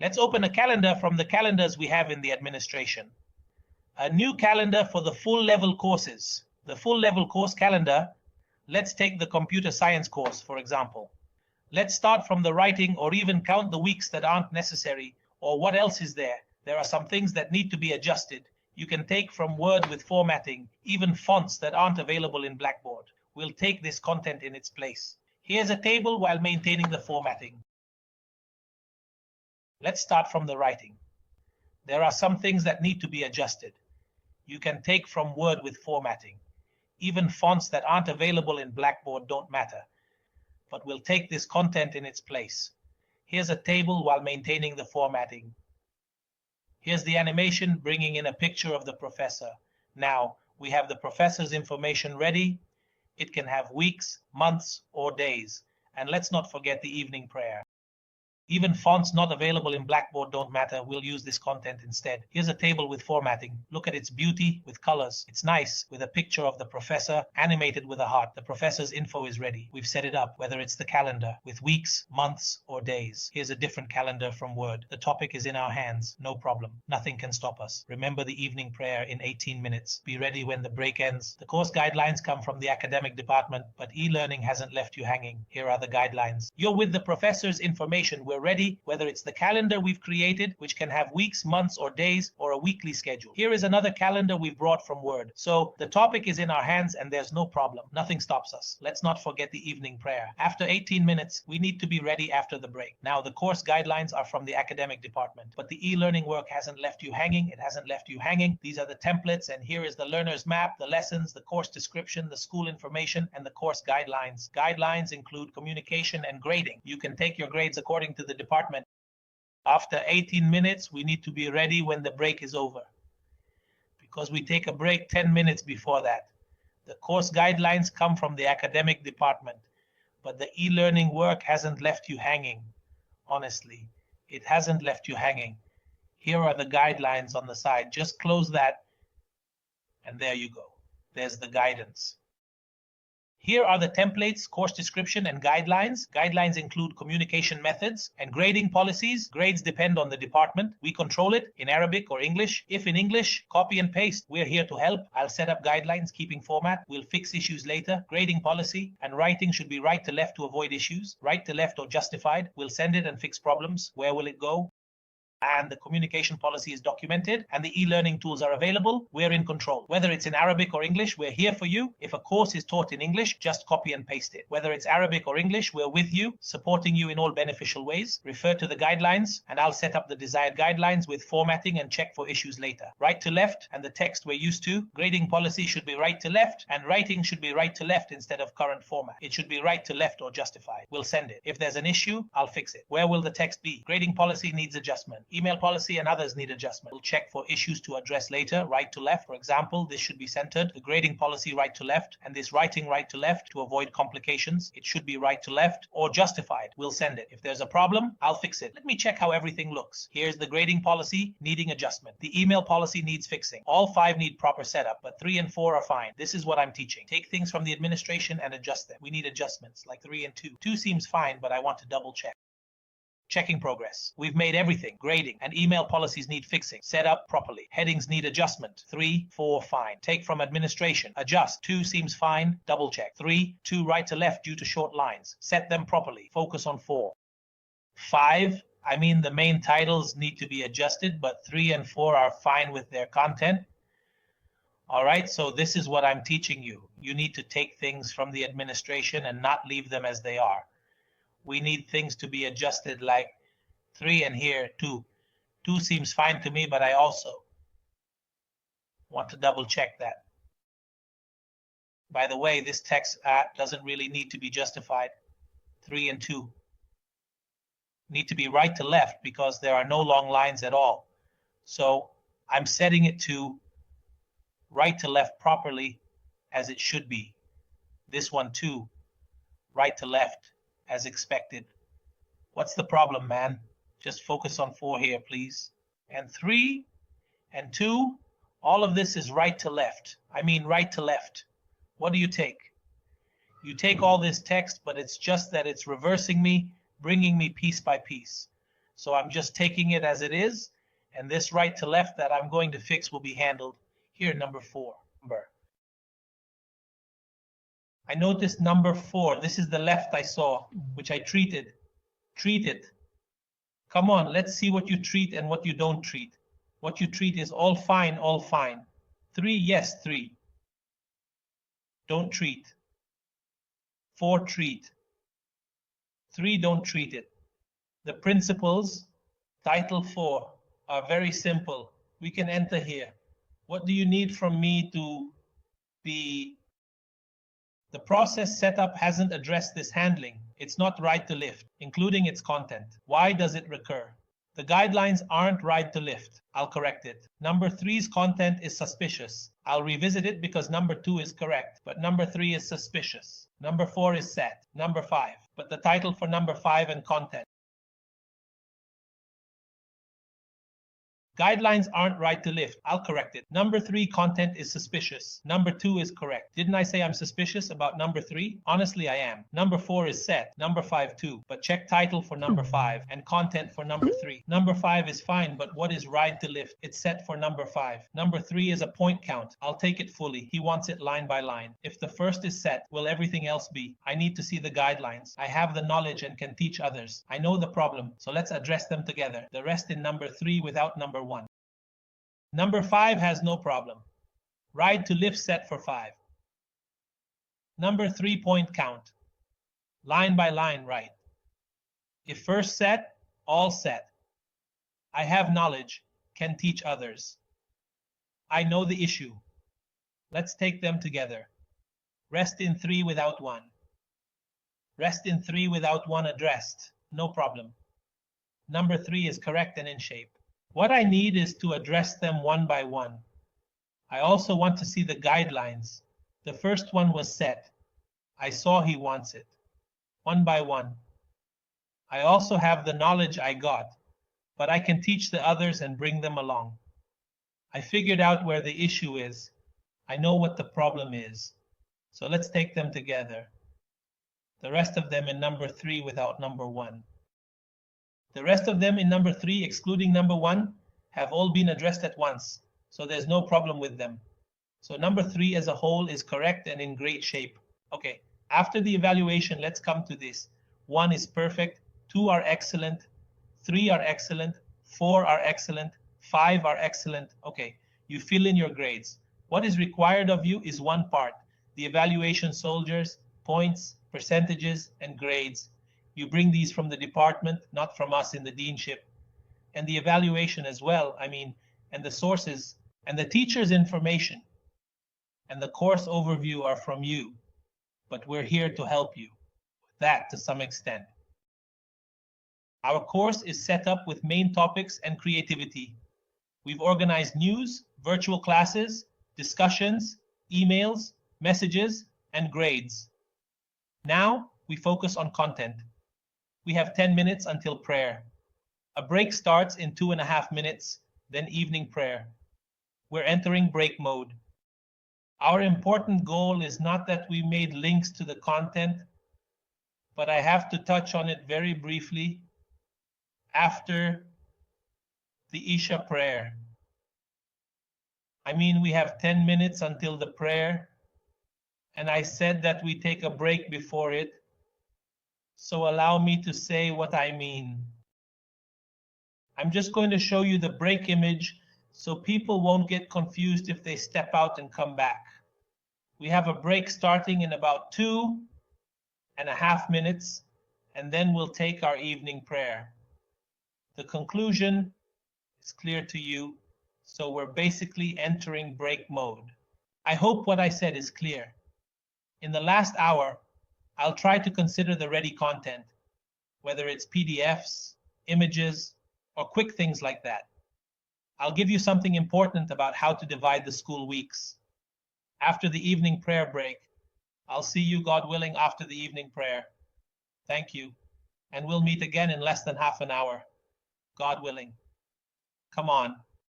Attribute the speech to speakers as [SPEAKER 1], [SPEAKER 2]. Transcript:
[SPEAKER 1] Let's open a calendar from the calendars we have in the administration. A new calendar for the full level courses. The full level course calendar. Let's take the computer science course, for example. Let's start from the writing or even count the weeks that aren't necessary. Or what else is there? There are some things that need to be adjusted. You can take from Word with formatting, even fonts that aren't available in Blackboard. We'll take this content in its place. Here's a table while maintaining the formatting. Let's start from the writing. There are some things that need to be adjusted. You can take from Word with formatting. Even fonts that aren't available in Blackboard don't matter. But we'll take this content in its place. Here's a table while maintaining the formatting. Here's the animation bringing in a picture of the professor. Now, we have the professor's information ready. It can have weeks, months, or days. And let's not forget the evening prayer. Even fonts not available in Blackboard don't matter. We'll use this content instead. Here's a table with formatting. Look at its beauty with colors. It's nice with a picture of the professor animated with a heart. The professor's info is ready. We've set it up, whether it's the calendar with weeks, months, or days. Here's a different calendar from Word. The topic is in our hands. No problem. Nothing can stop us. Remember the evening prayer in 18 minutes. Be ready when the break ends. The course guidelines come from the academic department, but e-learning hasn't left you hanging. Here are the guidelines. You're with the professor's information. We're ready, whether it's the calendar we've created, which can have weeks, months, or days, or a weekly schedule. Here is another calendar we've brought from Word. So the topic is in our hands and there's no problem. Nothing stops us. Let's not forget the evening prayer. After 18 minutes, we need to be ready after the break. Now, the course guidelines are from the academic department, but the e-learning work hasn't left you hanging. It hasn't left you hanging. These are the templates, and here is the learner's map, the lessons, the course description, the school information, and the course guidelines. Guidelines include communication and grading. You can take your grades according to the department. After 18 minutes, we need to be ready when the break is over, because we take a break 10 minutes before that. The course guidelines come from the academic department, but the e-learning work hasn't left you hanging. Honestly, it hasn't left you hanging. Here are the guidelines on the side. Just close that, and there you go. There's the guidance. Here are the templates, course description, and guidelines. Guidelines include communication methods and grading policies. Grades depend on the department. We control it in Arabic or English. If in English, copy and paste. We're here to help. I'll set up guidelines, keeping format. We'll fix issues later. Grading policy and writing should be right to left to avoid issues. Right to left or justified. We'll send it and fix problems. Where will it go? And the communication policy is documented and the e-learning tools are available. We're in control. Whether it's in Arabic or English, we're here for you. If a course is taught in English, just copy and paste it. Whether it's Arabic or English, we're with you, supporting you in all beneficial ways. Refer to the guidelines and I'll set up the desired guidelines with formatting and check for issues later. Right to left and the text we're used to. Grading policy should be right to left and writing should be right to left instead of current format. It should be right to left or justified. We'll send it. If there's an issue, I'll fix it. Where will the text be? Grading policy needs adjustment. Email policy and others need adjustment. We'll check for issues to address later. Right to left, for example, this should be centered. The grading policy right to left and this writing right to left to avoid complications. It should be right to left or justified. We'll send it. If there's a problem, I'll fix it. Let me check how everything looks. Here's the grading policy needing adjustment. The email policy needs fixing. All 5 need proper setup, but 3 and 4 are fine. This is what I'm teaching. Take things from the administration and adjust them. We need adjustments like 3 and 2. 2 seems fine, but I want to double check. Checking progress. We've made everything. Grading and email policies need fixing. Set up properly. Headings need adjustment. 3, 4, fine. Take from administration. Adjust. 2 seems fine. Double check. 3, 2 right to left due to short lines. Set them properly. Focus on 4. 5, the main titles need to be adjusted, but 3 and 4 are fine with their content. All right, so this is what I'm teaching you. You need to take things from the administration and not leave them as they are. We need things to be adjusted like 3 and here 2. 2 seems fine to me, but I also want to double check that. By the way, this text doesn't really need to be justified. 3 and 2 need to be right to left because there are no long lines at all. So I'm setting it to right to left properly as it should be. This one too, right to left as expected. What's the problem, man? Just focus on 4 here, please. And 3 and 2, all of this is right to left. Right to left. What do you take? You take all this text, but it's just that it's reversing me, bringing me piece by piece. So I'm just taking it as it is, and this right to left that I'm going to fix will be handled here, number 4. I noticed number 4. This is the left I saw, which I treated. Treat it. Come on, let's see what you treat and what you don't treat. What you treat is all fine, all fine. 3, yes, 3. Don't treat. 4, treat. 3, don't treat it. The principles, title 4, are very simple. We can enter here. What do you need from me to be? The process setup hasn't addressed this handling. It's not right to lift, including its content. Why does it recur? The guidelines aren't right to lift. I'll correct it. Number 3's content is suspicious. I'll revisit it because number 2 is correct, but number 3 is suspicious. Number 4 is set. Number 5. But the title for number 5 and content. Guidelines aren't right to lift. I'll correct it. Number 3, content is suspicious. Number 2 is correct. Didn't I say I'm suspicious about number 3? Honestly, I am. Number 4 is set. Number 5 too. But check title for number 5 and content for number 3. Number 5 is fine, but what is right to lift? It's set for number 5. Number 3 is a point count. I'll take it fully. He wants it line by line. If the first is set, will everything else be? I need to see the guidelines. I have the knowledge and can teach others. I know the problem, so let's address them together. The rest in number 3 without number 1. Number 5 has no problem. Ride to lift set for 5. Number 3, point count. Line by line, right. If first set, all set. I have knowledge, can teach others. I know the issue. Let's take them together. Rest in 3 without 1. Rest in 3 without 1 addressed. No problem. Number 3 is correct and in shape. What I need is to address them one by one. I also want to see the guidelines. The first one was set. I saw he wants it. One by one. I also have the knowledge I got, but I can teach the others and bring them along. I figured out where the issue is. I know what the problem is. So let's take them together. The rest of them in number 3 without number 1. The rest of them in number 3, excluding number 1, have all been addressed at once, so there's no problem with them. So number 3 as a whole is correct and in great shape. Okay, after the evaluation, let's come to this. 1 is perfect, 2 are excellent, 3 are excellent, 4 are excellent, 5 are excellent. Okay, you fill in your grades. What is required of you is one part, the evaluation soldiers, points, percentages, and grades. You bring these from the department, not from us in the deanship. And the evaluation as well, and the sources, and the teacher's information, and the course overview are from you. But we're here to help you with that to some extent. Our course is set up with main topics and creativity. We've organized news, virtual classes, discussions, emails, messages, and grades. Now we focus on content. We have 10 minutes until prayer. A break starts in 2.5 minutes, then evening prayer. We're entering break mode. Our important goal is not that we made links to the content, but I have to touch on it very briefly after the Isha prayer. We have 10 minutes until the prayer, and I said that we take a break before it. So allow me to say what I mean. I'm just going to show you the break image so people won't get confused if they step out and come back. We have a break starting in about 2.5 minutes, and then we'll take our evening prayer. The conclusion is clear to you, so we're basically entering break mode. I hope what I said is clear. In the last hour, I'll try to consider the ready content, whether it's PDFs, images, or quick things like that. I'll give you something important about how to divide the school weeks. After the evening prayer break, I'll see you, God willing, after the evening prayer. Thank you, and we'll meet again in less than half an hour, God willing. Come on.